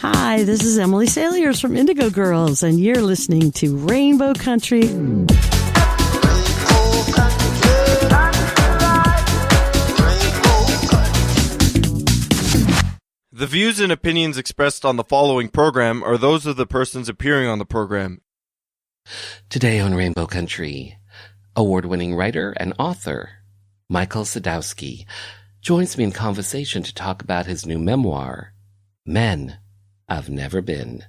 Hi, this is Emily Saliers from Indigo Girls, and you're listening to Rainbow Country. The views and opinions expressed on the following program are those of the persons appearing on the program. Today on Rainbow Country, award-winning writer and author Michael Sadowski joins me in conversation to talk about his new memoir, Men I've Never Been,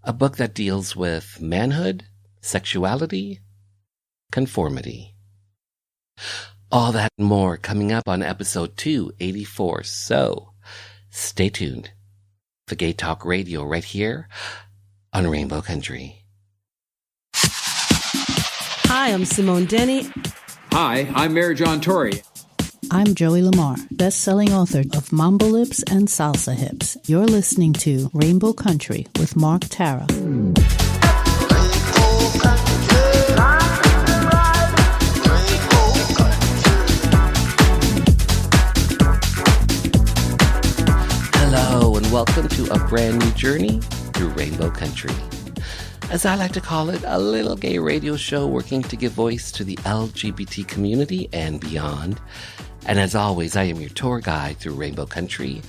a book that deals with manhood, sexuality, conformity. All that and more coming up on episode 284, so stay tuned for Gay Talk Radio right here on Rainbow Country. Hi, I'm Simone Denny. Hi, I'm Mayor John Tory. I'm Joey Lamar, best-selling author of Mambo Lips and Salsa Hips. You're listening to Rainbow Country with Mark Tara. Hello, and welcome to a brand new journey through Rainbow Country. As I like to call it, a little gay radio show working to give voice to the LGBT community and beyond. And as always, I am your tour guide through Rainbow Country.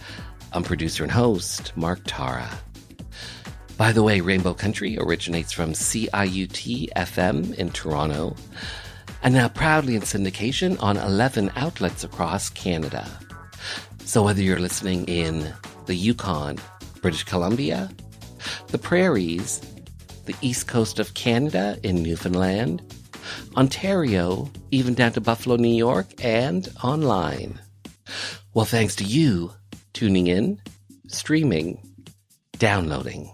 I'm producer and host, Mark Tara. By the way, Rainbow Country originates from CIUT-FM in Toronto, and now proudly in syndication on 11 outlets across Canada. So whether you're listening in the Yukon, British Columbia, the Prairies, the east coast of Canada in Newfoundland, Ontario, even down to Buffalo, New York, and online. Well, thanks to you tuning in, streaming, downloading.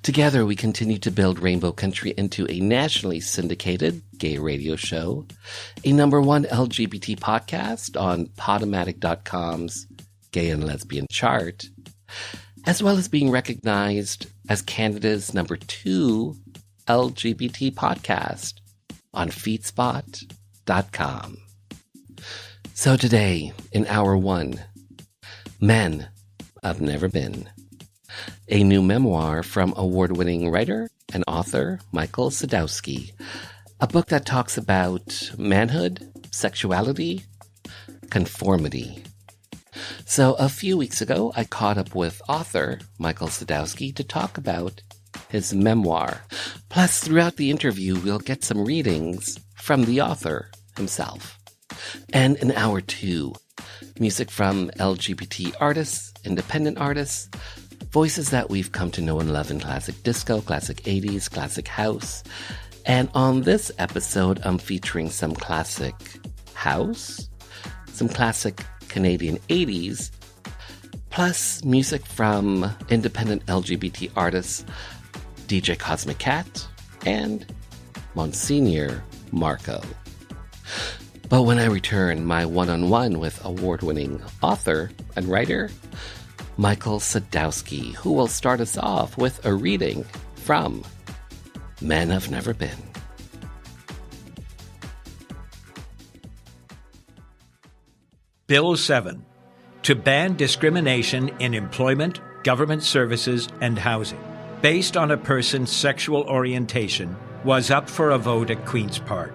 Together, we continue to build Rainbow Country into a nationally syndicated gay radio show, a #1 LGBT podcast on Podomatic.com's Gay and Lesbian chart, as well as being recognized as Canada's #2 LGBT podcast on feedspot.com. So today, in Hour 1, Men I've Never Been, a new memoir from award-winning writer and author Michael Sadowski, a book that talks about manhood, sexuality, conformity. So a few weeks ago, I caught up with author Michael Sadowski to talk about his memoir. Plus, throughout the interview, we'll get some readings from the author himself. And in Hour 2, music from LGBT artists, independent artists, voices that we've come to know and love in classic disco, classic 80s, classic house. And on this episode, I'm featuring some classic house, some classic Canadian 80s, plus music from independent LGBT artists DJ Cosmic Cat and Monsignor Marco. But when I return, my one-on-one with award-winning author and writer Michael Sadowski, who will start us off with a reading from Men I've Never Been. Bill 7, to ban discrimination in employment, government services, and housing, based on a person's sexual orientation, was up for a vote at Queen's Park.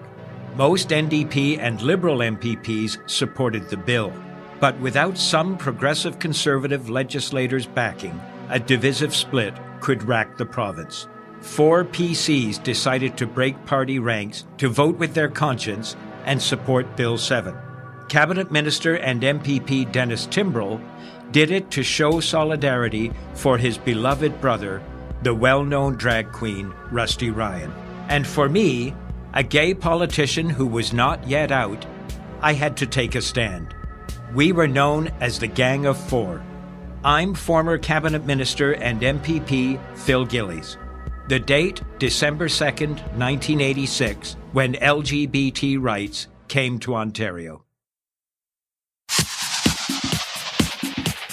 Most NDP and Liberal MPPs supported the bill, but without some progressive Conservative legislators backing, a divisive split could rack the province. 4 PCs decided to break party ranks to vote with their conscience and support Bill 7. Cabinet Minister and MPP Dennis Timbrell did it to show solidarity for his beloved brother, the well-known drag queen Rusty Ryan. And for me, a gay politician who was not yet out, I had to take a stand. We were known as the Gang of Four. I'm former Cabinet Minister and MPP Phil Gillies. The date, December 2nd, 1986, when LGBT rights came to Ontario.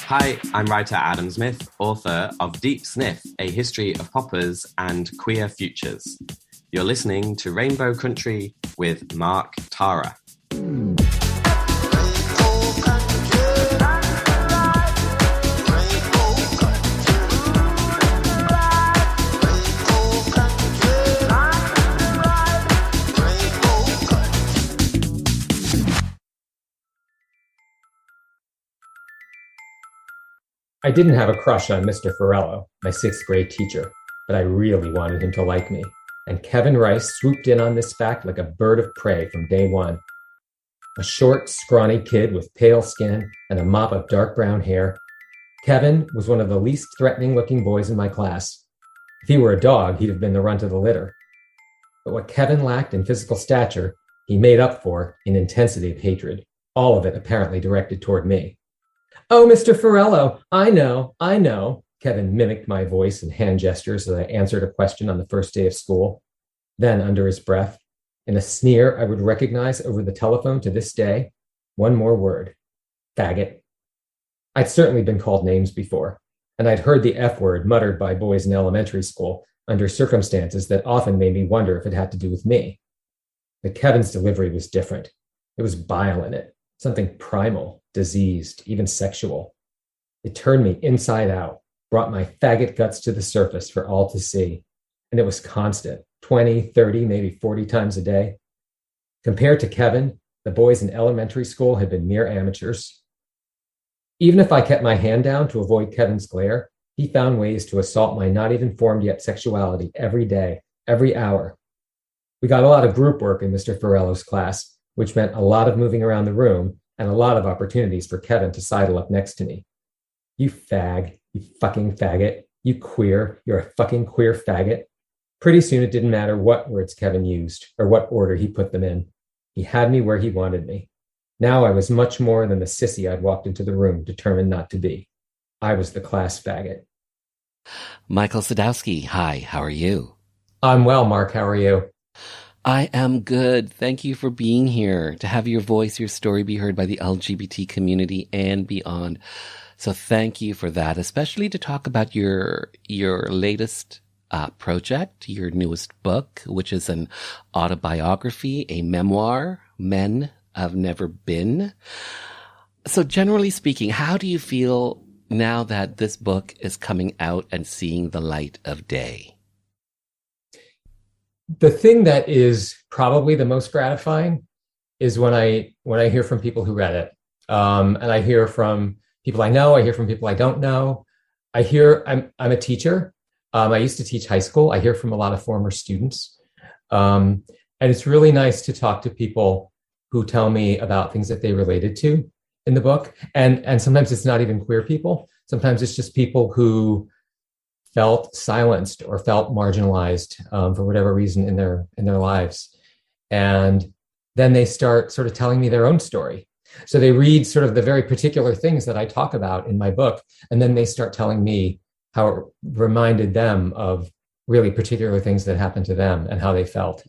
Hi, I'm writer Adam Smith, author of Deep Sniff, A History of Poppers and Queer Futures. You're listening to Rainbow Country with Mark Tara. I didn't have a crush on Mr. Farello, my sixth grade teacher, but I really wanted him to like me. And Kevin Rice swooped in on this fact like a bird of prey from day one. A short, scrawny kid with pale skin and a mop of dark brown hair, Kevin was one of the least threatening-looking boys in my class. If he were a dog, he'd have been the runt of the litter. But what Kevin lacked in physical stature, he made up for in intensity of hatred, all of it apparently directed toward me. "Oh, Mr. Farello, I know," Kevin mimicked my voice and hand gestures as I answered a question on the first day of school. Then, under his breath, in a sneer I would recognize over the telephone to this day, one more word: faggot. I'd certainly been called names before, and I'd heard the F word muttered by boys in elementary school under circumstances that often made me wonder if it had to do with me. But Kevin's delivery was different. There was bile in it, something primal, diseased, even sexual. It turned me inside out, brought my faggot guts to the surface for all to see, and it was constant. 20, 30, maybe 40 times a day. Compared to Kevin, the boys in elementary school had been mere amateurs. Even if I kept my hand down to avoid Kevin's glare, he found ways to assault my not even formed yet sexuality every day, every hour. We got a lot of group work in Mr. Farello's class, which meant a lot of moving around the room and a lot of opportunities for Kevin to sidle up next to me. "You fag, you fucking faggot, you queer, you're a fucking queer faggot." Pretty soon it didn't matter what words Kevin used or what order he put them in. He had me where he wanted me. Now I was much more than the sissy I'd walked into the room determined not to be. I was the class faggot. Michael Sadowski, hi, how are you? I'm well, Mark. How are you? I am good. Thank you for being here, to have your voice, your story be heard by the LGBT community and beyond. So thank you for that, especially to talk about your latest project, your newest book, which is an autobiography, a memoir, Men I've Never Been. So generally speaking, how do you feel now that this book is coming out and seeing the light of day? The thing that is probably the most gratifying is when I hear from people who read it. And I hear from people I know, I hear from people I don't know. I'm a teacher. I used to teach high school. I hear from a lot of former students. And it's really nice to talk to people who tell me about things that they related to in the book. And sometimes it's not even queer people. Sometimes it's just people who felt silenced or felt marginalized for whatever reason in their lives. And then they start sort of telling me their own story. So they read sort of the very particular things that I talk about in my book, and then they start telling me how it reminded them of really particular things that happened to them and how they felt.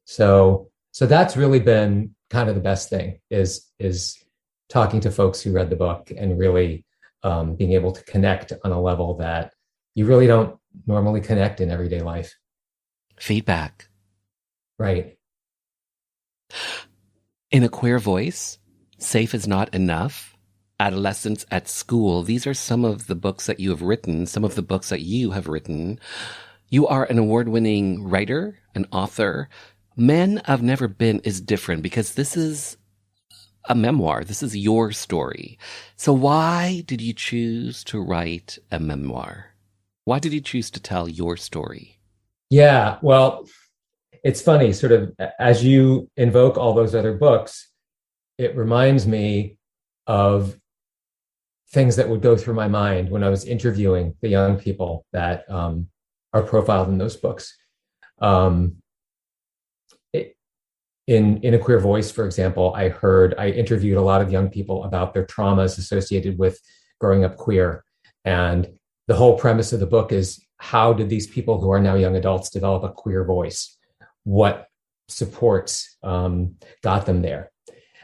So that's really been kind of the best thing is talking to folks who read the book and really being able to connect on a level that you really don't normally connect in everyday life. Feedback. Right. In a queer voice, Safe is Not Enough, Adolescence at School. These are some of the books that you have written, some of the books that you have written. You are an award-winning writer, an author. Men I've Never Been is different because this is a memoir. This is your story. So why did you choose to write a memoir? Why did you choose to tell your story? Yeah, well, it's funny, sort of as you invoke all those other books, it reminds me of things that would go through my mind when I was interviewing the young people that are profiled in those books. In A Queer Voice, for example, I interviewed a lot of young people about their traumas associated with growing up queer. And the whole premise of the book is, how did these people who are now young adults develop a queer voice? What supports got them there?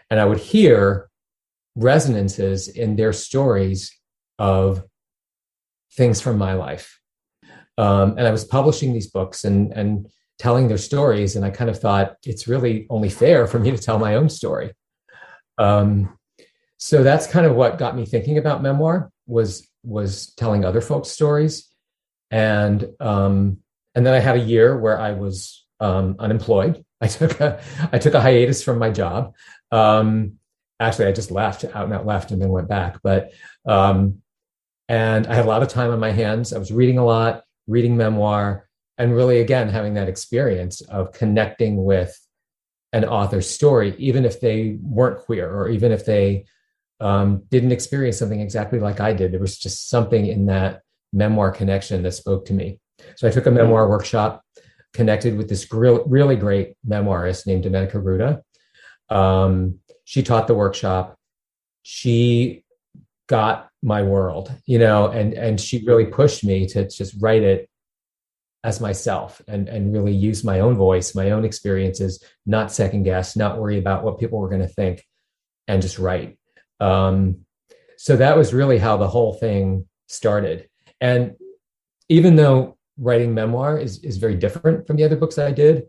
And I would hear resonances in their stories of things from my life. And I was publishing these books and telling their stories, and I kind of thought it's really only fair for me to tell my own story. So that's kind of what got me thinking about memoir, was telling other folks' stories. And then I had a year where I was unemployed. I took a hiatus from my job. Actually, I just left, out and out left, and then went back. But And I had a lot of time on my hands. I was reading a lot, reading memoir, and really, again, having that experience of connecting with an author's story, even if they weren't queer or even if they didn't experience something exactly like I did. There was just something in that memoir connection that spoke to me. So I took a memoir workshop, connected with this really great memoirist named Domenica Ruda. She taught the workshop. She got my world, and she really pushed me to just write it as myself and really use my own voice, my own experiences, not second guess, not worry about what people were going to think, and just write. So that was really how the whole thing started. And even though writing memoir is very different from the other books I did,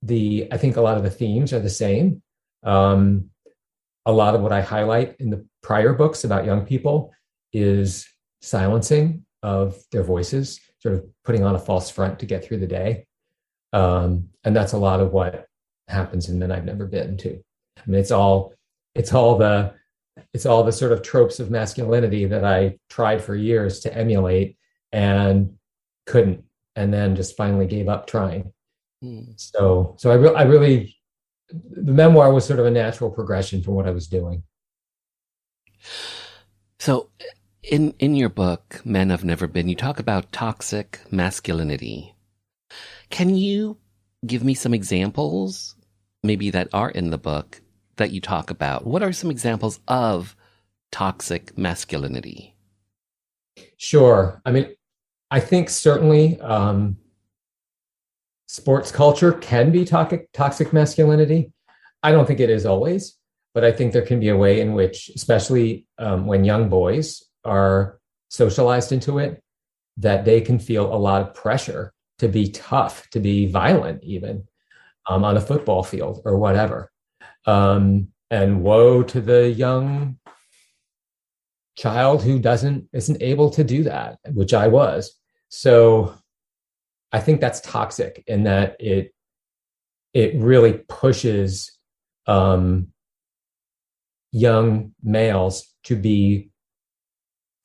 I think a lot of the themes are the same. A lot of what I highlight in the prior books about young people is silencing of their voices, sort of putting on a false front to get through the day. And that's a lot of what happens in Men I've Never Been too. I mean, it's all the sort of tropes of masculinity that I tried for years to emulate and couldn't, and then just finally gave up trying. So I really, the memoir was sort of a natural progression from what I was doing. So in your book, Men I've Never Been, you talk about toxic masculinity. Can you give me some examples, maybe that are in the book, that you talk about? What are some examples of toxic masculinity? Sure. I mean, I think certainly sports culture can be toxic masculinity. I don't think it is always, but I think there can be a way in which, especially when young boys are socialized into it, that they can feel a lot of pressure to be tough, to be violent, even on a football field or whatever. And woe to the young child who isn't able to do that, which I was. So I think that's toxic in that it really pushes young males to be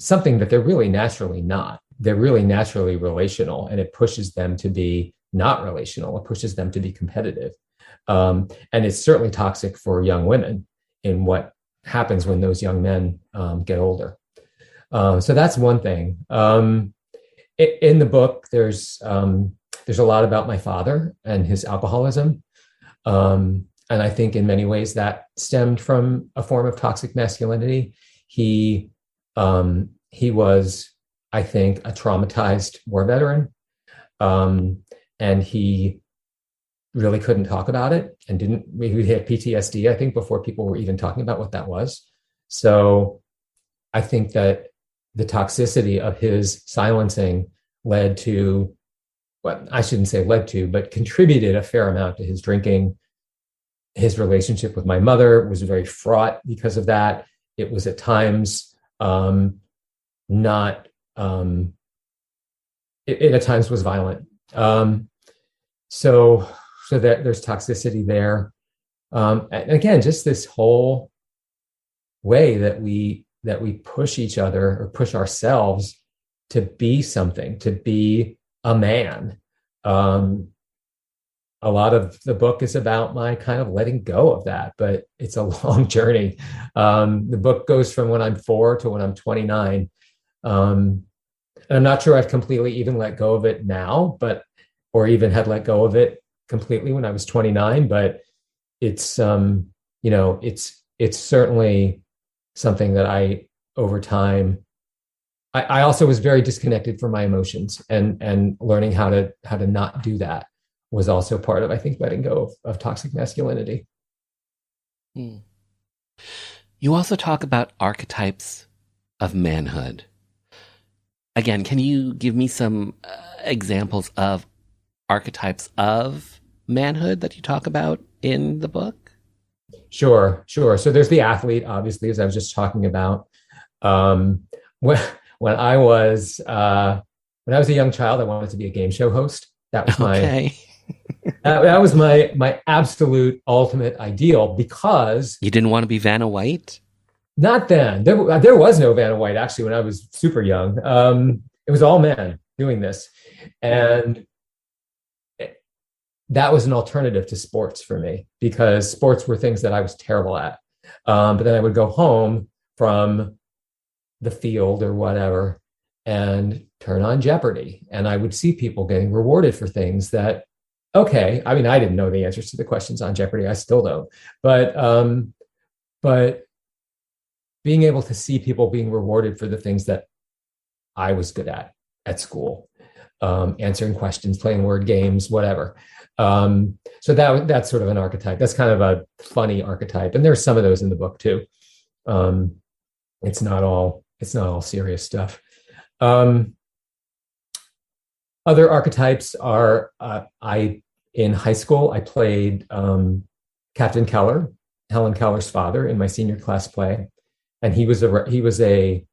something that they're really naturally not. They're really naturally relational, and it pushes them to be not relational. It pushes them to be competitive. And it's certainly toxic for young women in what happens when those young men get older. So that's one thing. In the book, there's a lot about my father and his alcoholism. And I think in many ways that stemmed from a form of toxic masculinity. He was, I think, a traumatized war veteran. And he really couldn't talk about it and he had PTSD, I think, before people were even talking about what that was. So I think that the toxicity of his silencing led to, well, I shouldn't say led to, but contributed a fair amount to his drinking. His relationship with my mother was very fraught because of that. It was at times it at times was violent. So that there's toxicity there. And again, just this whole way that we push each other or push ourselves to be something, to be a man. A lot of the book is about my kind of letting go of that, but it's a long journey. The book goes from when I'm 4 to when I'm 29. And I'm not sure I've completely even let go of it now, or even had let go of it completely when I was 29, but it's, it's certainly something that I, over time, I also was very disconnected from my emotions, and learning how to not do that was also part of, I think, letting go of toxic masculinity. You also talk about archetypes of manhood. Again, can you give me some examples of archetypes of manhood that you talk about in the book? Sure. So there's the athlete, obviously, as I was just talking about. When I was a young child, I wanted to be a game show host. That was that was my absolute ultimate ideal, because you didn't want to be Vanna White. Not then. There was no Vanna White actually when I was super young. It was all men doing this, and that was an alternative to sports for me because sports were things that I was terrible at. But then I would go home from the field or whatever and turn on Jeopardy, and I would see people getting rewarded for things that, okay, I mean, I didn't know the answers to the questions on Jeopardy. I still don't, but being able to see people being rewarded for the things that I was good at school, answering questions, playing word games, whatever. So that's sort of an archetype. That's kind of a funny archetype, and there's some of those in the book too. It's not all serious stuff. Other archetypes are in high school I played Captain Keller, Helen Keller's father, in my senior class play, and he was a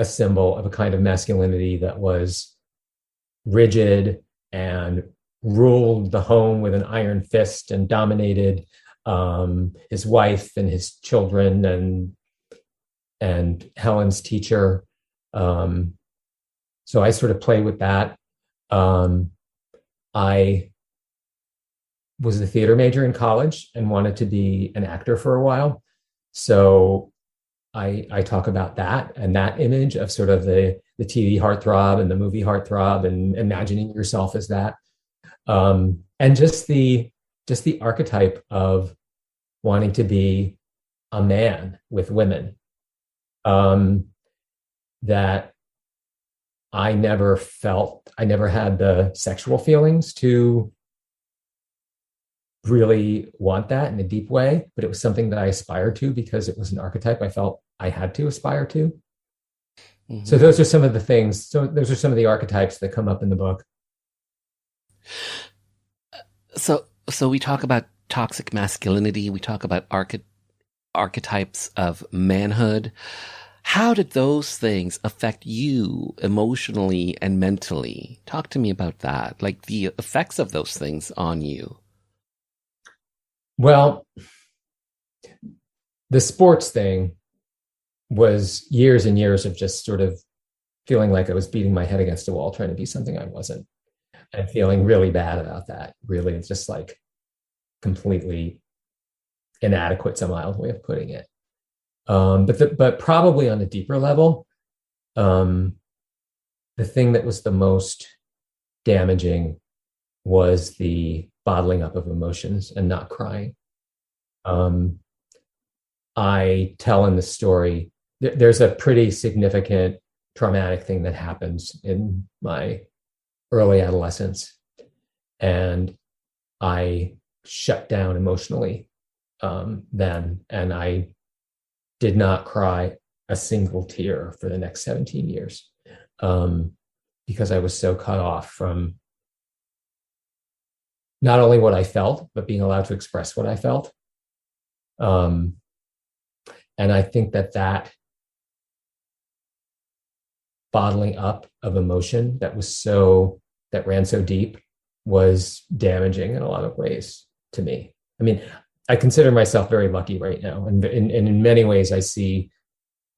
symbol of a kind of masculinity that was rigid and ruled the home with an iron fist and dominated his wife and his children and Helen's teacher. So I sort of play with that. I was a theater major in college and wanted to be an actor for a while. So I talk about that and that image of sort of the TV heartthrob and the movie heartthrob and imagining yourself as that. And just the archetype of wanting to be a man with women, that I never had the sexual feelings to really want that in a deep way, but it was something that I aspired to because it was an archetype I felt I had to aspire to. Mm-hmm. So those are some of the things. So those are some of the archetypes that come up in the book. So we talk about toxic masculinity. We talk about archetypes of manhood. How did those things affect you emotionally and mentally? Talk to me about that, like the effects of those things on you. Well, the sports thing was years and years of just sort of feeling like I was beating my head against a wall trying to be something I wasn't, and feeling really bad about that. Really, it's just like completely inadequate's a mild way of putting it. But probably on a deeper level, the thing that was the most damaging was the bottling up of emotions and not crying. I tell in the story, there's a pretty significant traumatic thing that happens in my early adolescence, and I shut down emotionally then, and I did not cry a single tear for the next 17 years because I was so cut off from not only what I felt, but being allowed to express what I felt. And I think that bottling up of emotion that ran so deep was damaging in a lot of ways to me. I mean, I consider myself very lucky right now. And in many ways, I see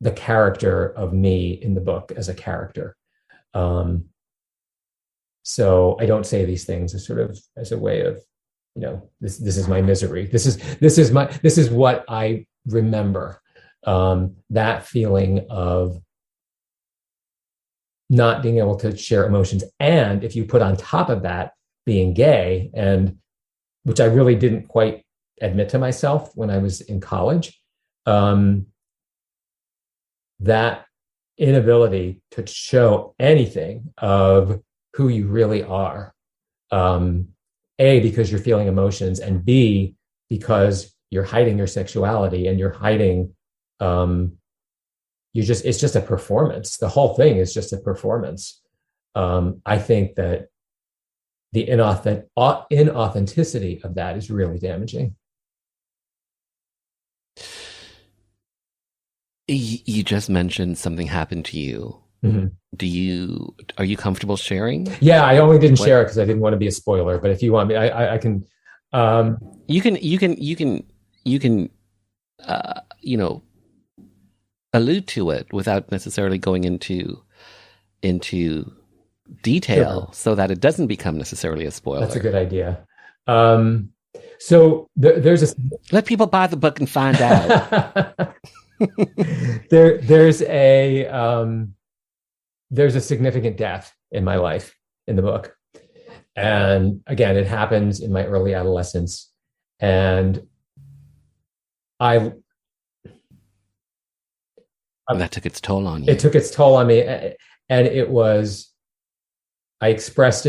the character of me in the book as a character. So I don't say these things as sort of as a way of, this is my misery. This is what I remember. That feeling of not being able to share emotions. And if you put on top of that being gay, and which I really didn't quite admit to myself when I was in college, that inability to show anything of who you really are, A, because you're feeling emotions, and B, because you're hiding your sexuality and you're hiding, it's just a performance. The whole thing is just a performance. I think that the inauthenticity of that is really damaging. You just mentioned something happened to you. Mm-hmm. Are you comfortable sharing? Yeah, I only didn't share it because I didn't want to be a spoiler. But if you want me, I can. You allude to it without necessarily going into detail so that it doesn't become necessarily a spoiler. That's a good idea. So there's a... Let people buy the book and find out. there's a significant death in my life in the book. And again, it happens in my early adolescence. And that took its toll on you. It took its toll on me. And I expressed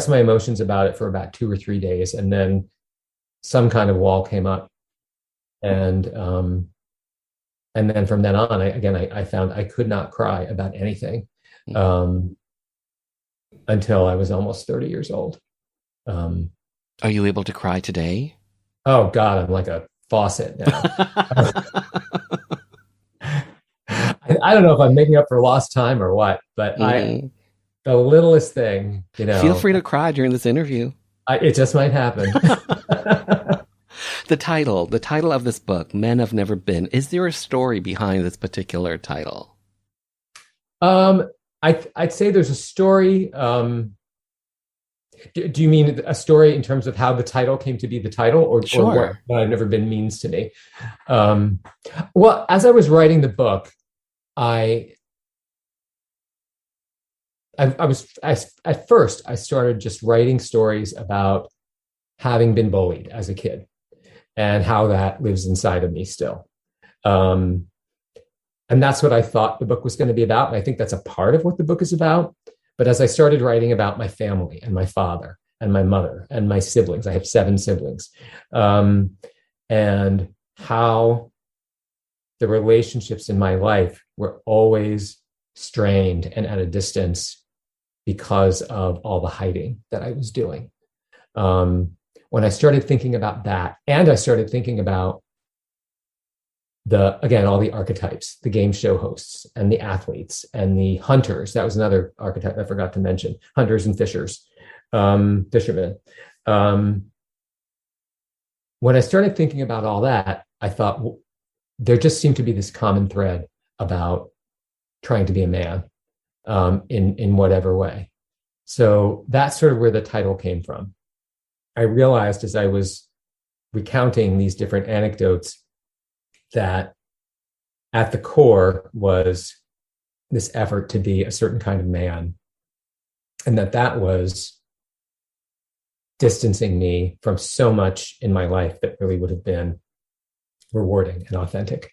my emotions about it for about 2 or 3 days. And then some kind of wall came up. And then from then on, I found I could not cry about anything until I was almost 30 years old. Are you able to cry today? Oh God, I'm like a faucet now. I don't know if I'm making up for lost time or what, but the littlest thing, Feel free to cry during this interview. It just might happen. The title of this book, Men Have Never Been. Is there a story behind this particular title? I'd say there's a story. Do you mean a story in terms of how the title came to be the title, or what I've Never Been means to me? Well, as I was writing the book, at first I started just writing stories about having been bullied as a kid and how that lives inside of me still. And that's what I thought the book was going to be about. And I think that's a part of what the book is about. But as I started writing about my family and my father and my mother and my siblings, I have 7 siblings, and how the relationships in my life were always strained and at a distance because of all the hiding that I was doing. When I started thinking about that, and I started thinking about all the archetypes, the game show hosts and the athletes and the hunters. That was another archetype I forgot to mention, hunters and fishermen. When I started thinking about all that, I thought, there just seemed to be this common thread about trying to be a man in whatever way. So that's sort of where the title came from. I realized as I was recounting these different anecdotes that at the core was this effort to be a certain kind of man, and that was distancing me from so much in my life that really would have been rewarding and authentic.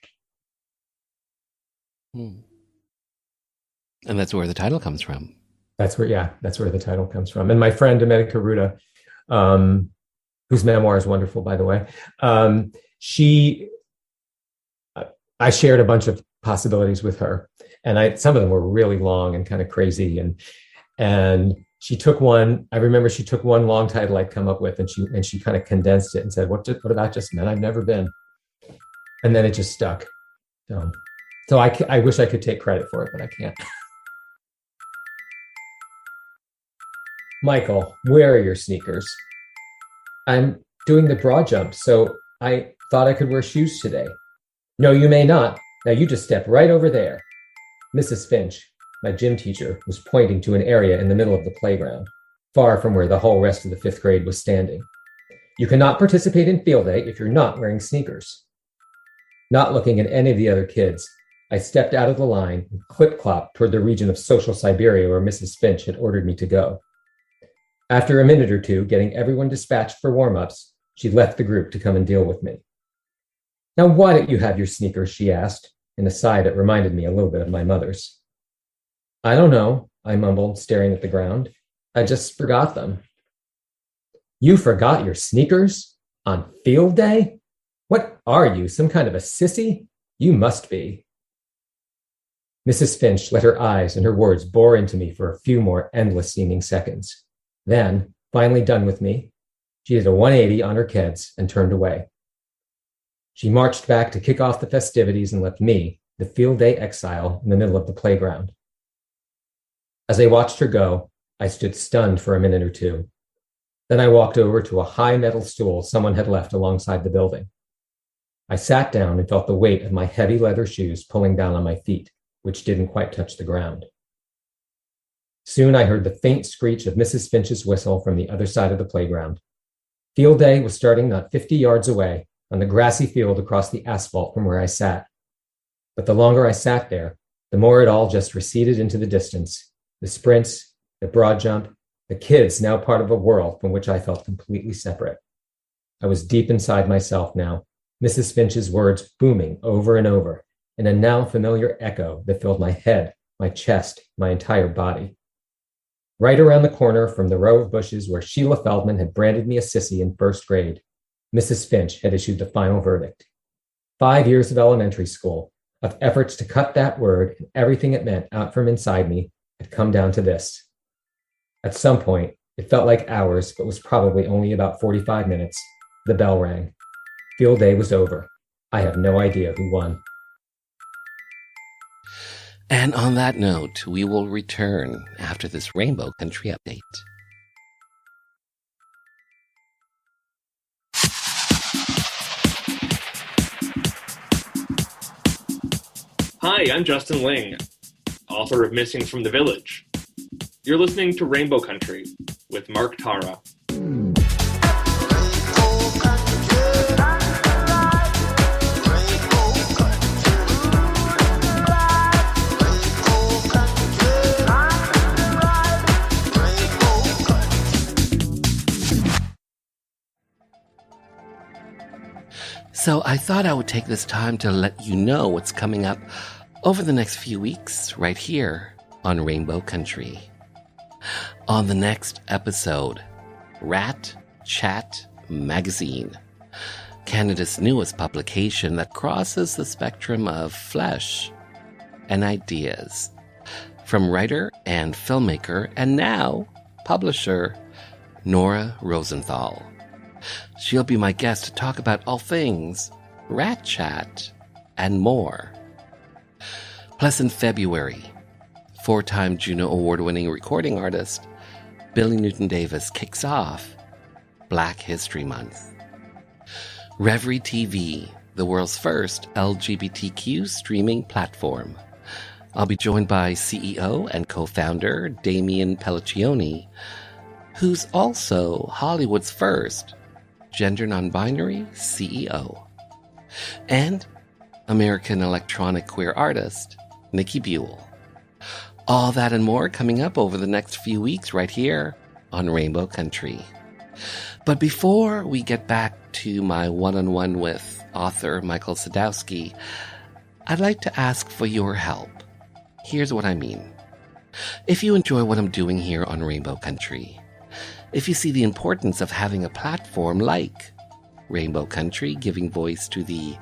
And that's where the title comes from. That's where the title comes from. And my friend Domenica Ruda, whose memoir is wonderful, by the way, I shared a bunch of possibilities with her, and some of them were really long and kind of crazy. And she took one. I remember she took one long title I'd come up with, and she kind of condensed it and said, "What about just men I've never been?" And then it just stuck. So I wish I could take credit for it, but I can't. Michael, where are your sneakers? I'm doing the broad jump, so I thought I could wear shoes today. No, you may not. Now you just step right over there. Mrs. Finch, my gym teacher, was pointing to an area in the middle of the playground, far from where the whole rest of the 5th grade was standing. You cannot participate in field day if you're not wearing sneakers. Not looking at any of the other kids, I stepped out of the line and clip-clopped toward the region of social Siberia where Mrs. Finch had ordered me to go. After a minute or two, getting everyone dispatched for warm-ups, she left the group to come and deal with me. Now, why don't you have your sneakers? She asked, in a sigh that reminded me a little bit of my mother's. I don't know, I mumbled, staring at the ground. I just forgot them. You forgot your sneakers? On field day? What are you, some kind of a sissy? You must be. Mrs. Finch let her eyes and her words bore into me for a few more endless-seeming seconds. Then, finally done with me, she did a 180 on her kids and turned away. She marched back to kick off the festivities and left me, the field day exile, in the middle of the playground. As I watched her go, I stood stunned for a minute or two. Then I walked over to a high metal stool someone had left alongside the building. I sat down and felt the weight of my heavy leather shoes pulling down on my feet, which didn't quite touch the ground. Soon I heard the faint screech of Mrs. Finch's whistle from the other side of the playground. Field day was starting not 50 yards away on the grassy field across the asphalt from where I sat. But the longer I sat there, the more it all just receded into the distance. The sprints, the broad jump, the kids now part of a world from which I felt completely separate. I was deep inside myself now, Mrs. Finch's words booming over and over in a now familiar echo that filled my head, my chest, my entire body. Right around the corner from the row of bushes where Sheila Feldman had branded me a sissy in first grade, Mrs. Finch had issued the final verdict. 5 years of elementary school, of efforts to cut that word and everything it meant out from inside me, had come down to this. At some point, it felt like hours, but was probably only about 45 minutes. The bell rang. Field day was over. I have no idea who won. And on that note, we will return after this Rainbow Country update. Hi, I'm Justin Ling, author of Missing from the Village. You're listening to Rainbow Country with Mark Tara. So I thought I would take this time to let you know what's coming up over the next few weeks right here on Rainbow Country. On the next episode, Rat Chat Magazine, Canada's newest publication that crosses the spectrum of flesh and ideas. From writer and filmmaker and now publisher Nora Rosenthal. She'll be my guest to talk about all things Rat Chat and more. Plus in February, 4-time Juno Award-winning recording artist Billy Newton-Davis kicks off Black History Month. Reverie TV, the world's first LGBTQ streaming platform. I'll be joined by CEO and co-founder Damien Pelliccioni, who's also Hollywood's first gender non-binary CEO, and American electronic queer artist Nikki Buell. All that and more coming up over the next few weeks right here on Rainbow Country. But before we get back to my one-on-one with author Michael Sadowski, I'd like to ask for your help. Here's what I mean. If you enjoy what I'm doing here on Rainbow Country, if you see the importance of having a platform like Rainbow Country, giving voice to the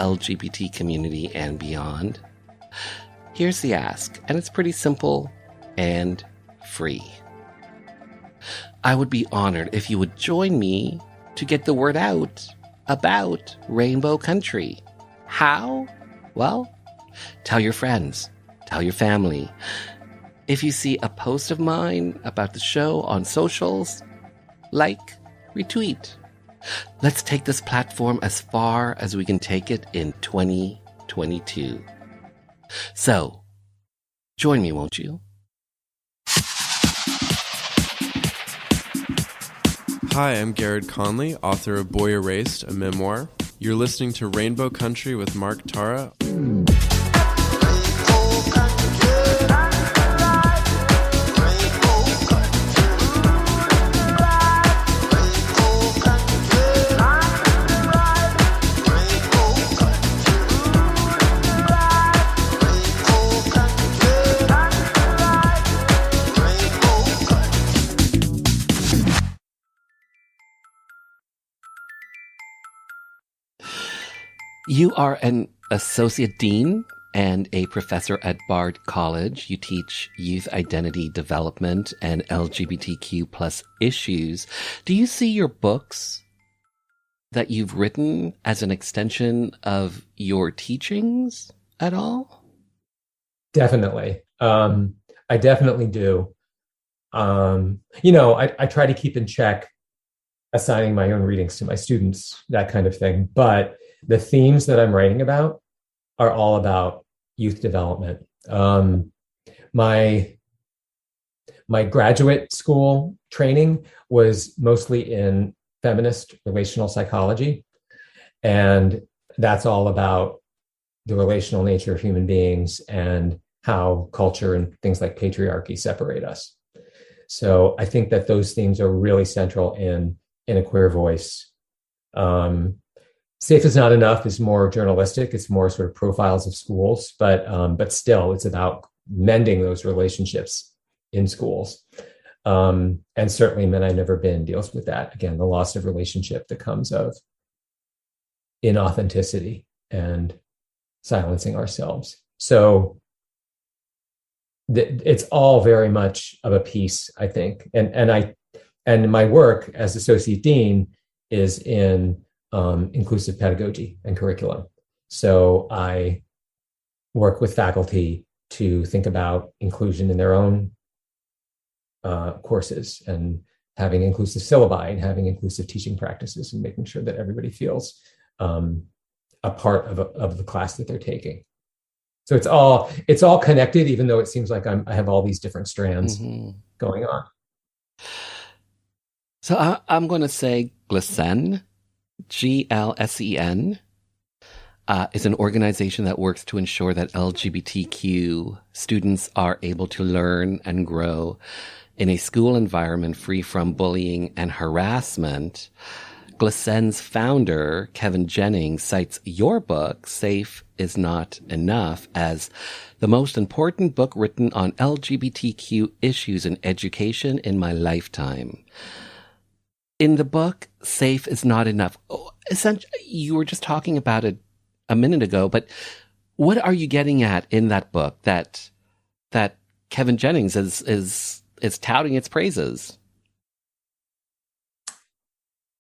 LGBT community and beyond, here's the ask, and it's pretty simple and free. I would be honored if you would join me to get the word out about Rainbow Country. How? Well, tell your friends, tell your family. If you see a post of mine about the show on socials, like, retweet. Let's take this platform as far as we can take it in 2022. So, join me, won't you? Hi, I'm Garrett Conley, author of Boy Erased, a memoir. You're listening to Rainbow Country with Mark Tara. You are an associate dean and a professor at Bard College. You teach youth identity development and LGBTQ plus issues. Do you see your books that you've written as an extension of your teachings at all? Definitely. I definitely do. I try to keep in check assigning my own readings to my students, that kind of thing. But the themes that I'm writing about are all about youth development. My graduate school training was mostly in feminist relational psychology, and that's all about the relational nature of human beings and how culture and things like patriarchy separate us. So I think that those themes are really central in A Queer Voice. Safe is Not Enough is more journalistic. It's more sort of profiles of schools, but still it's about mending those relationships in schools. And certainly Men I've Never Been deals with that. Again, the loss of relationship that comes of inauthenticity and silencing ourselves. So it's all very much of a piece, I think. And my work as associate dean is in inclusive pedagogy and curriculum. So I work with faculty to think about inclusion in their own courses and having inclusive syllabi and having inclusive teaching practices and making sure that everybody feels a part of the class that they're taking. So it's all connected, even though it seems like I have all these different strands going on. So I'm going to say GLSEN, GLSEN, is an organization that works to ensure that LGBTQ students are able to learn and grow in a school environment free from bullying and harassment. GLSEN's founder, Kevin Jennings, cites your book, Safe is Not Enough, as the most important book written on LGBTQ issues in education in my lifetime. In the book, Safe is Not Enough, essentially, you were just talking about it a minute ago, but what are you getting at in that book that Kevin Jennings is touting its praises?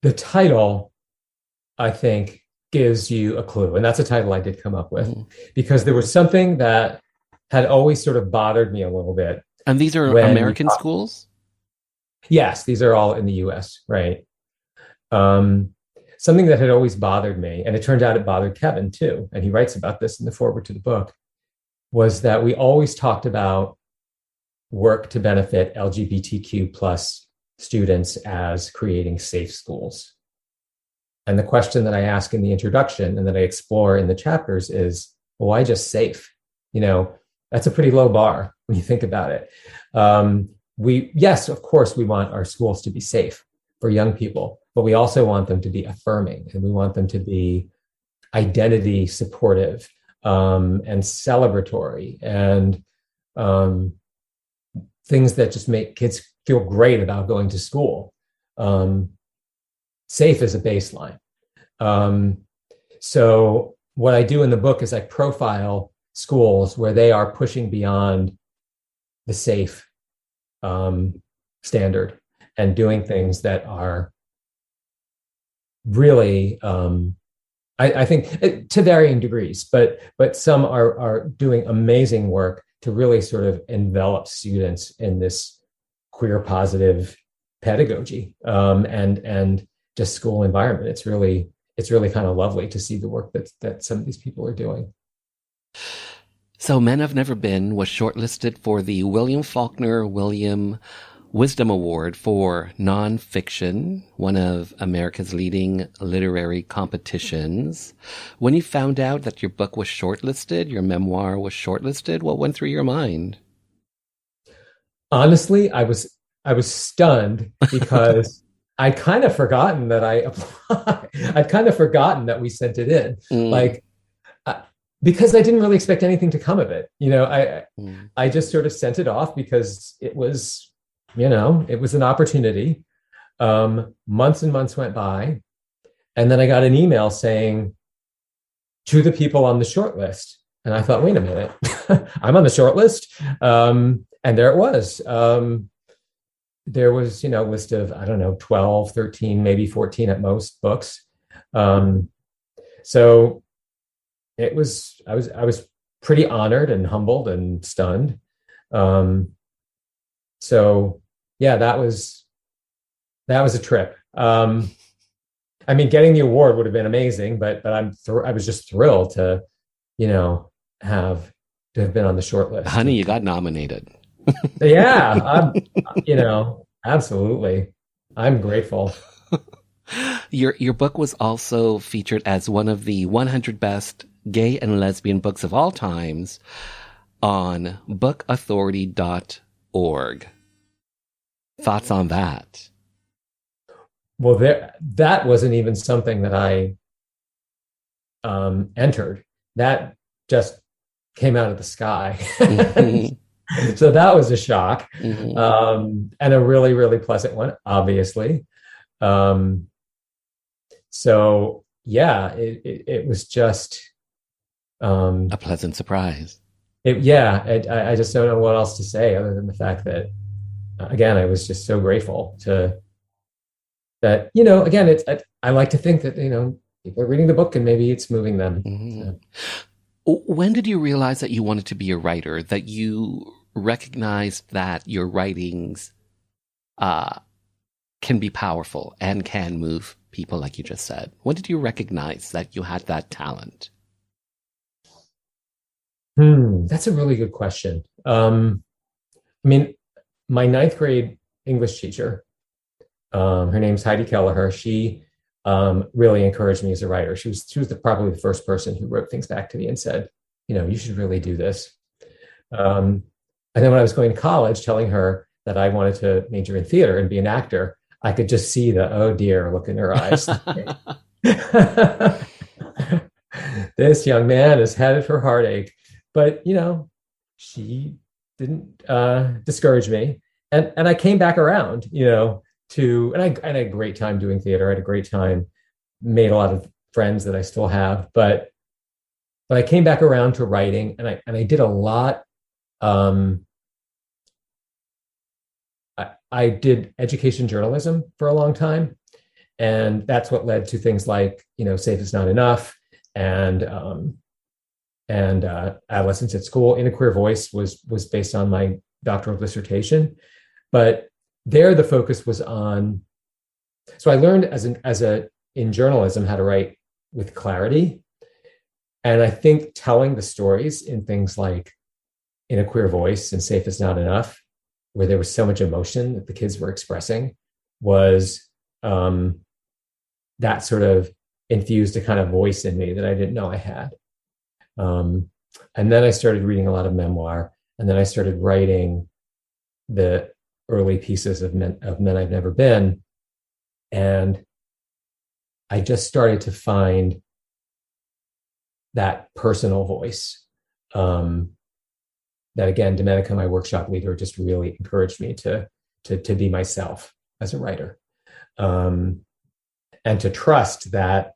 The title, I think, gives you a clue. And that's a title I did come up with because there was something that had always sort of bothered me a little bit. And these are American schools? Yes, these are all in the US, right? Something that had always bothered me, and it turned out it bothered Kevin too, and he writes about this in the foreword to the book, was that we always talked about work to benefit LGBTQ plus students as creating safe schools. And the question that I ask in the introduction and that I explore in the chapters is, well, why just safe? That's a pretty low bar when you think about it. Yes, of course, we want our schools to be safe for young people, but we also want them to be affirming, and we want them to be identity supportive and celebratory and things that just make kids feel great about going to school. Safe is a baseline. So what I do in the book is I profile schools where they are pushing beyond the safe standard and doing things that are really, I think, to varying degrees, but some are doing amazing work to really sort of envelop students in this queer positive pedagogy and just school environment. It's really kind of lovely to see the work that some of these people are doing. So Men I've Never Been was shortlisted for the William Faulkner Wisdom Award for nonfiction, one of America's leading literary competitions. When you found out that your book was shortlisted, your memoir was shortlisted, what went through your mind? Honestly, I was stunned because I'd kind of forgotten that I applied. I'd kind of forgotten that we sent it in. Because I didn't really expect anything to come of it. I just sort of sent it off because it was an opportunity. Months and months went by. And then I got an email saying, to the people on the short list. And I thought, wait a minute, I'm on the short list. And there it was. There was, a list of, 12, 13, maybe 14 at most books. So I was pretty honored and humbled and stunned. So yeah, that was a trip. I mean, getting the award would have been amazing, but I was just thrilled to, have been on the short list. Honey, you got nominated. Yeah, absolutely. I'm grateful. Your book was also featured as one of the 100 best gay and lesbian books of all times on bookauthority.org. Thoughts on that? Well, that wasn't even something that I entered. That just came out of the sky. Mm-hmm. So that was a shock, mm-hmm. And a really, really pleasant one, obviously. So yeah, it was just a pleasant surprise. I just don't know what else to say other than the fact that, again, I was just so grateful that, again, I like to think that, people are reading the book and maybe it's moving them. Mm-hmm. So. When did you realize that you wanted to be a writer, that you recognized that your writings can be powerful and can move people, like you just said? When did you recognize that you had that talent? That's a really good question. I mean, my 9th grade English teacher, her name's Heidi Kelleher. She really encouraged me as a writer. She was probably the first person who wrote things back to me and said, you should really do this. And then when I was going to college, telling her that I wanted to major in theater and be an actor, I could just see the, oh dear, look in her eyes. This young man is headed for heartache. But, she didn't discourage me. And I came back around, and I had a great time doing theater. I had a great time, made a lot of friends that I still have. But I came back around to writing, and I did a lot. I did education journalism for a long time, and that's what led to things like, Safe is Not Enough, and Adolescents at School. In a Queer Voice was based on my doctoral dissertation, but there the focus was on. So I learned in journalism how to write with clarity, and I think telling the stories in things like In a Queer Voice and Safe is Not Enough, where there was so much emotion that the kids were expressing, was that sort of infused a kind of voice in me that I didn't know I had. And then I started reading a lot of memoir, and then I started writing the early pieces of Men I've Never Been. And I just started to find that personal voice. That again, Domenica, my workshop leader, just really encouraged me to be myself as a writer. And to trust that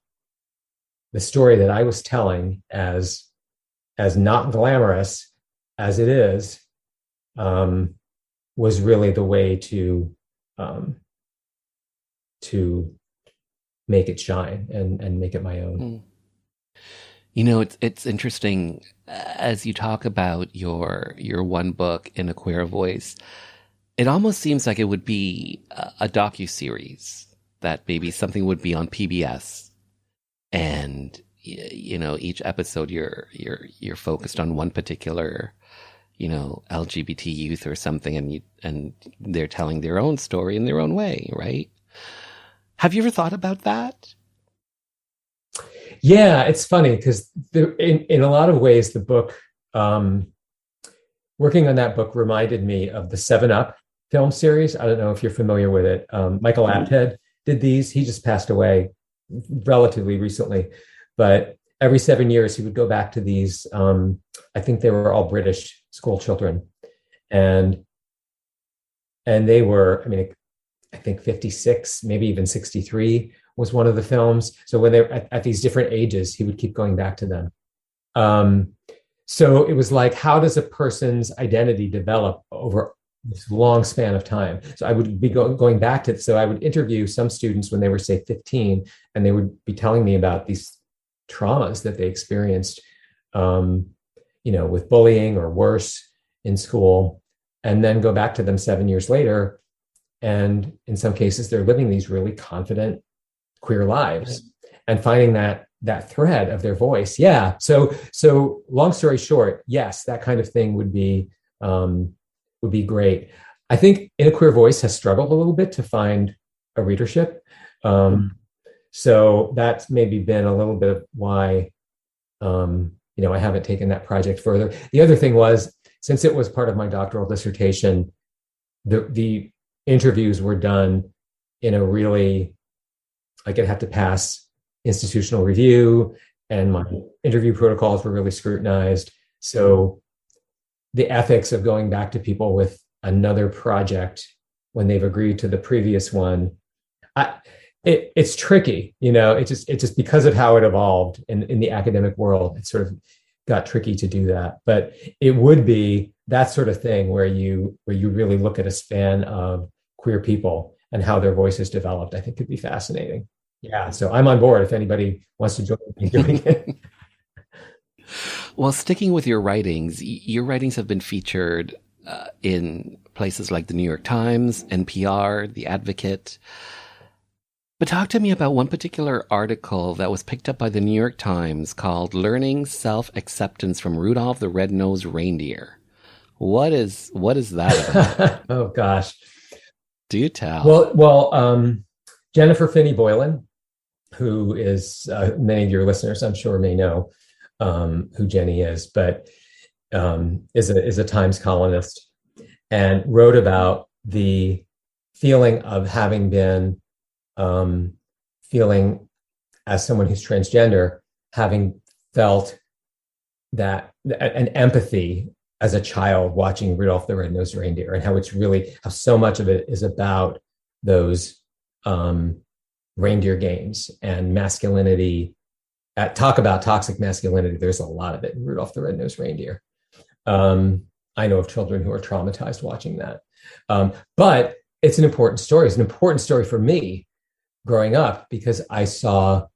the story that I was telling, as not glamorous as it is, was really the way to make it shine and make it my own. It's interesting as you talk about your one book, In a Queer Voice. It almost seems like it would be a docuseries, that maybe something would be on PBS, and each episode you're focused on one particular LGBT youth or something, and they're telling their own story in their own way, right? Have you ever thought about that? Yeah, it's funny because in a lot of ways, the book, working on that book reminded me of the 7-Up film series. I don't know if you're familiar with it. Michael Apted did these. He just passed away relatively recently, but every 7 years he would go back to these. I think they were all British school children, and they were, I think 56, maybe even 63 was one of the films. So when they're at these different ages, he would keep going back to them. So it was like, how does a person's identity develop over this long span of time? So I would be going back to, so I would interview some students when they were, say, 15, and they would be telling me about these traumas that they experienced, with bullying or worse in school, and then go back to them 7 years later. And in some cases, they're living these really confident, queer lives and finding that thread of their voice. Yeah. So long story short, yes, that kind of thing would be great. I think In a Queer Voice has struggled a little bit to find a readership. So that's maybe been a little bit of why, I haven't taken that project further. The other thing was, since it was part of my doctoral dissertation, the interviews were done in a really, like, it had to pass institutional review, and my interview protocols were really scrutinized. So the ethics of going back to people with another project when they've agreed to the previous one, it's tricky, it's just because of how it evolved in the academic world, it sort of got tricky to do that. But it would be that sort of thing where you really look at a span of queer people and how their voices developed. I think could be fascinating. Yeah, so I'm on board if anybody wants to join me doing it. Well, sticking with your writings have been featured in places like the New York Times, NPR, The Advocate. But talk to me about one particular article that was picked up by the New York Times called "Learning Self-Acceptance from Rudolph the Red-Nosed Reindeer." What is that about? Oh, gosh. Do tell. Well, Jennifer Finney Boylan, who is, many of your listeners, I'm sure, may know who Jenny is, but is a Times columnist, and wrote about the feeling of having been feeling as someone who's transgender, having felt that an empathy as a child watching Rudolph the Red-Nosed Reindeer, and how so much of it is about those reindeer games and masculinity. Talk about toxic masculinity. There's a lot of it in Rudolph the Red-Nosed Reindeer. I know of children who are traumatized watching that. But it's an important story. It's an important story for me growing up, because I saw,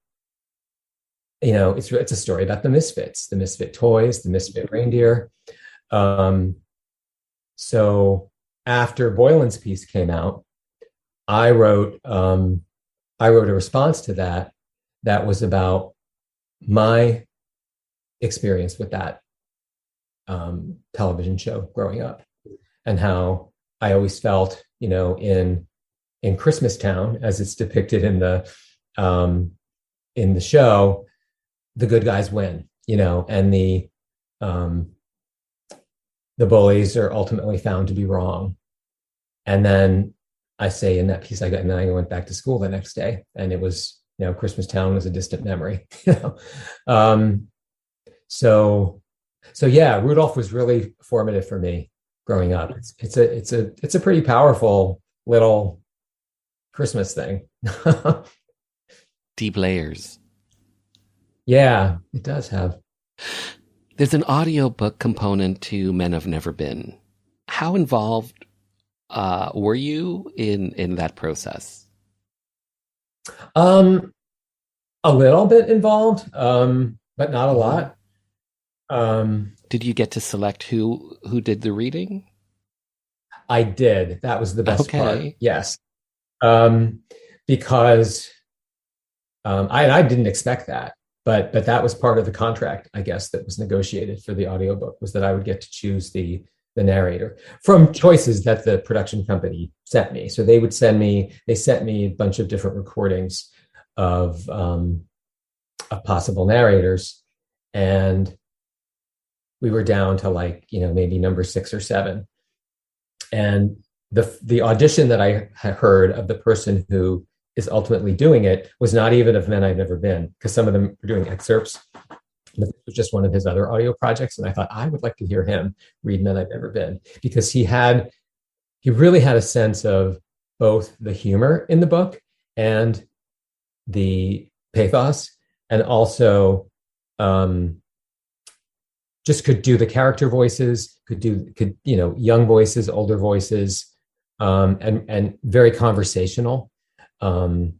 it's a story about the misfits, the misfit toys, the misfit reindeer. So after Boylan's piece came out, I wrote a response to that was about my experience with that television show growing up, and how I always felt, in Christmastown, as it's depicted in the show, the good guys win, and the bullies are ultimately found to be wrong. And then I say in that piece, and then I went back to school the next day, and it was, Christmastown was a distant memory. So yeah, Rudolph was really formative for me growing up. It's a pretty powerful little Christmas thing. Deep layers. Yeah, it does have. There's an audiobook component to Men Have Never Been. How involved were you in that process? A little bit involved, but not a lot. Did you get to select who did the reading? I did. That was the best part. Yes. Because I didn't expect that, but that was part of the contract, I guess, that was negotiated for the audiobook, was that I would get to choose the narrator from choices that the production company sent me. So they sent me a bunch of different recordings of possible narrators, and we were down to maybe number 6 or 7. And the audition that I had heard of the person who is ultimately doing it was not even of Men I've Never Been, because some of them were doing excerpts. But it was just one of his other audio projects, and I thought I would like to hear him read Men I've Never Been, because he really had a sense of both the humor in the book and the pathos, and also just could do the character voices, could young voices, older voices, and very conversational, not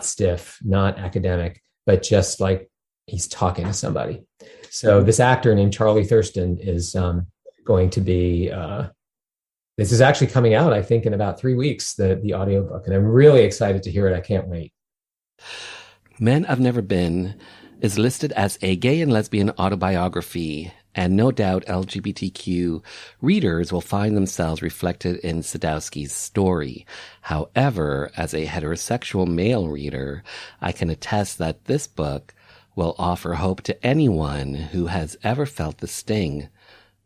stiff, not academic, but just like he's talking to somebody. So this actor named Charlie Thurston is going to be this is actually coming out, I think, in about 3 weeks, the audiobook, and I'm really excited to hear it. I can't wait. Men I've Never Been is listed as a gay and lesbian autobiography, and no doubt LGBTQ readers will find themselves reflected in Sadowski's story. However, as a heterosexual male reader, I can attest that this book will offer hope to anyone who has ever felt the sting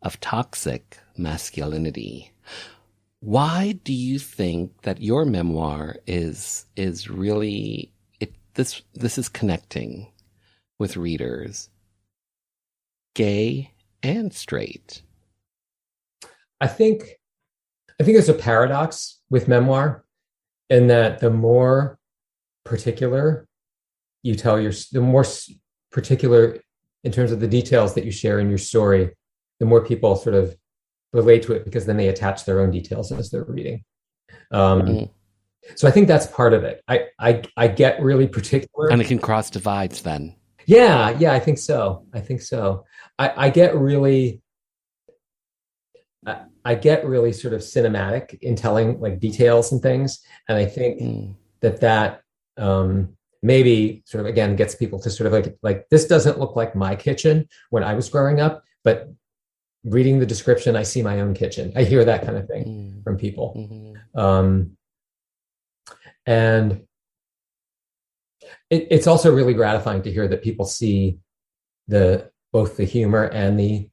of toxic masculinity. Why do you think that your memoir is really this is connecting with readers, gay and straight? I think there's a paradox with memoir in that the more particular you tell the more particular in terms of the details that you share in your story, the more people sort of relate to it, because then they attach their own details as they're reading. So I think that's part of it. I get really particular, and it can cross divides then. Yeah, I think so. I get really sort of cinematic in telling like details and things, and I think that maybe sort of again gets people to sort of like this doesn't look like my kitchen when I was growing up, but reading the description, I see my own kitchen. I hear that kind of thing from people. And it's also really gratifying to hear that people see both the humor and the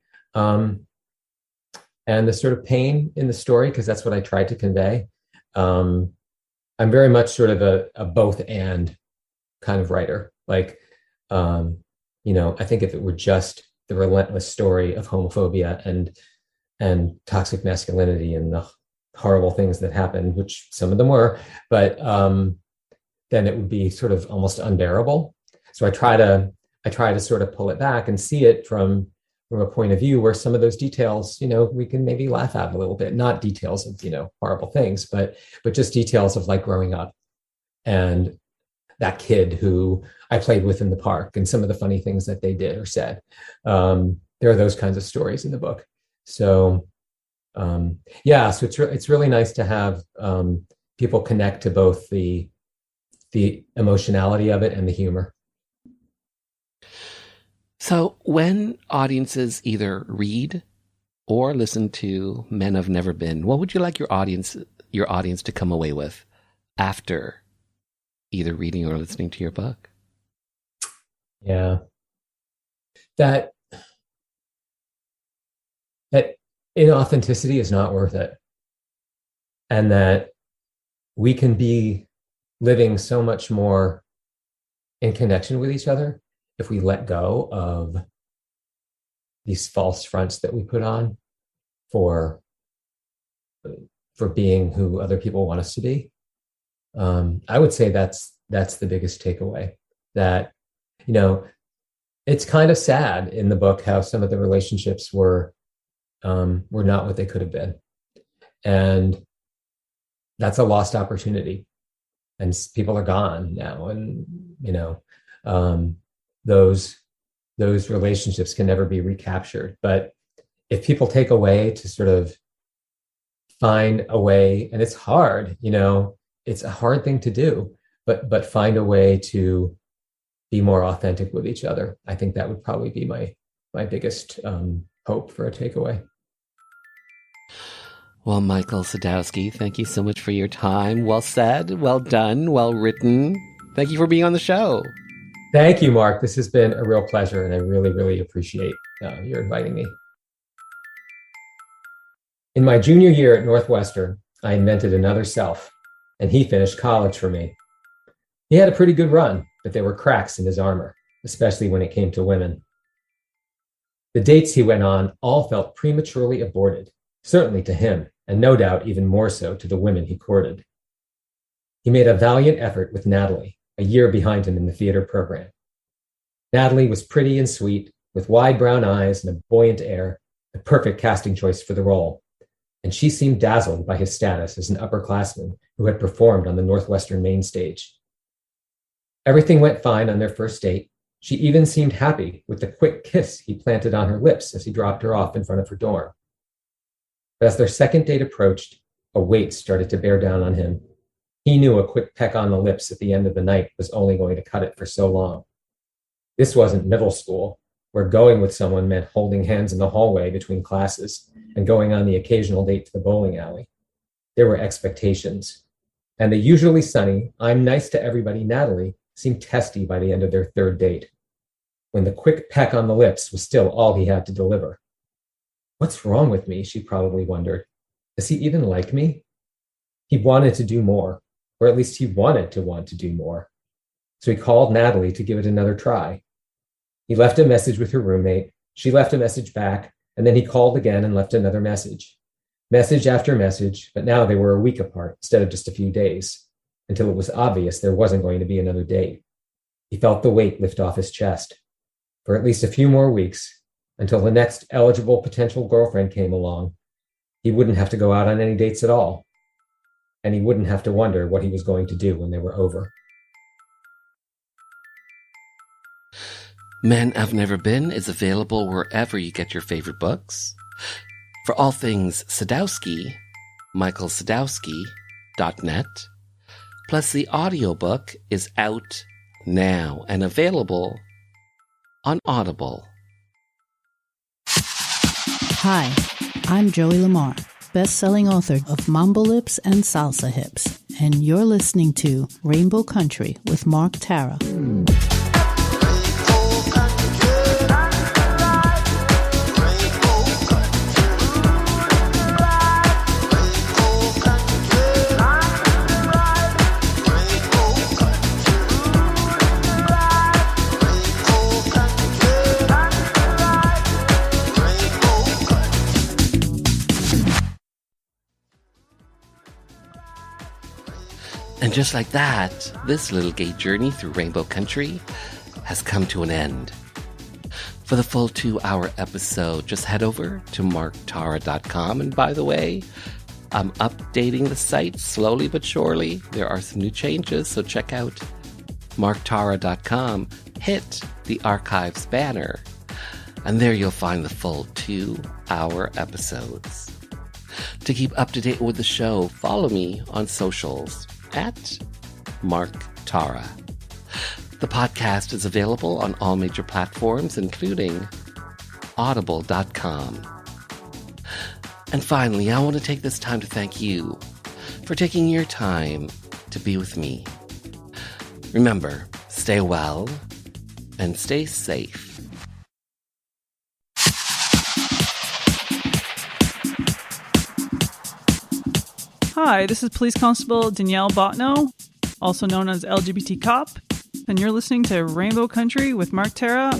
sort of pain in the story, because that's what I tried to convey. I'm very much sort of a both and kind of writer. Like, I think if it were just the relentless story of homophobia and toxic masculinity and the horrible things that happen, which some of them were, but then it would be sort of almost unbearable. So I try to sort of pull it back and see it from a point of view where some of those details, we can maybe laugh at a little bit, not details of, horrible things, but just details of like growing up and that kid who I played with in the park and some of the funny things that they did or said. There are those kinds of stories in the book. So, so it's really nice to have people connect to both the emotionality of it and the humor. So when audiences either read or listen to Men I've Never Been, what would you like your audience to come away with after either reading or listening to your book? Yeah. That inauthenticity is not worth it. And that we can be living so much more in connection with each other if we let go of these false fronts that we put on for being who other people want us to be. I would say that's the biggest takeaway. That, it's kind of sad in the book how some of the relationships were not what they could have been. And that's a lost opportunity. And people are gone now. And, those relationships can never be recaptured. But if people take a way to sort of find a way, and it's hard, it's a hard thing to do, but find a way to be more authentic with each other. I think that would probably be my biggest hope for a takeaway. Well, Michael Sadowski, thank you so much for your time. Well said, well done, well written. Thank you for being on the show. Thank you, Mark. This has been a real pleasure, and I really, really appreciate your inviting me. In my junior year at Northwestern, I invented another self, and he finished college for me. He had a pretty good run, but there were cracks in his armor, especially when it came to women. The dates he went on all felt prematurely aborted, certainly to him, and no doubt even more so to the women he courted. He made a valiant effort with Natalie, a year behind him in the theater program. Natalie was pretty and sweet, with wide brown eyes and a buoyant air, the perfect casting choice for the role. And she seemed dazzled by his status as an upperclassman who had performed on the Northwestern main stage. Everything went fine on their first date. She even seemed happy with the quick kiss he planted on her lips as he dropped her off in front of her dorm. But as their second date approached, a weight started to bear down on him. He knew a quick peck on the lips at the end of the night was only going to cut it for so long. This wasn't middle school, where going with someone meant holding hands in the hallway between classes and going on the occasional date to the bowling alley. There were expectations. And the usually sunny, I'm nice to everybody Natalie seemed testy by the end of their third date, when the quick peck on the lips was still all he had to deliver. What's wrong with me, she probably wondered. Does he even like me? He wanted to do more, or at least he wanted to want to do more. So he called Natalie to give it another try. He left a message with her roommate. She left a message back, and then he called again and left another message. Message after message, but now they were a week apart instead of just a few days, until it was obvious there wasn't going to be another date. He felt the weight lift off his chest. For at least a few more weeks, until the next eligible potential girlfriend came along, he wouldn't have to go out on any dates at all. And he wouldn't have to wonder what he was going to do when they were over. Men I've Never Been is available wherever you get your favorite books. For all things Sadowski, michaelsadowski.net. Plus the audiobook is out now and available on Audible. Hi, I'm Joey Lamar, best-selling author of Mambo Lips and Salsa Hips, and you're listening to Rainbow Country with Mark Tara. And just like that, this little gay journey through Rainbow Country has come to an end. For the full 2-hour episode, just head over to marktara.com. And by the way, I'm updating the site slowly but surely. There are some new changes, so check out marktara.com. Hit the archives banner, and there you'll find the full 2-hour episodes. To keep up to date with the show, follow me on socials at Mark Tara. The podcast is available on all major platforms, including audible.com. And finally, I want to take this time to thank you for taking your time to be with me. Remember, stay well and stay safe. Hi, this is Police Constable Danielle Botno, also known as LGBT Cop, and you're listening to Rainbow Country with Mark Tara.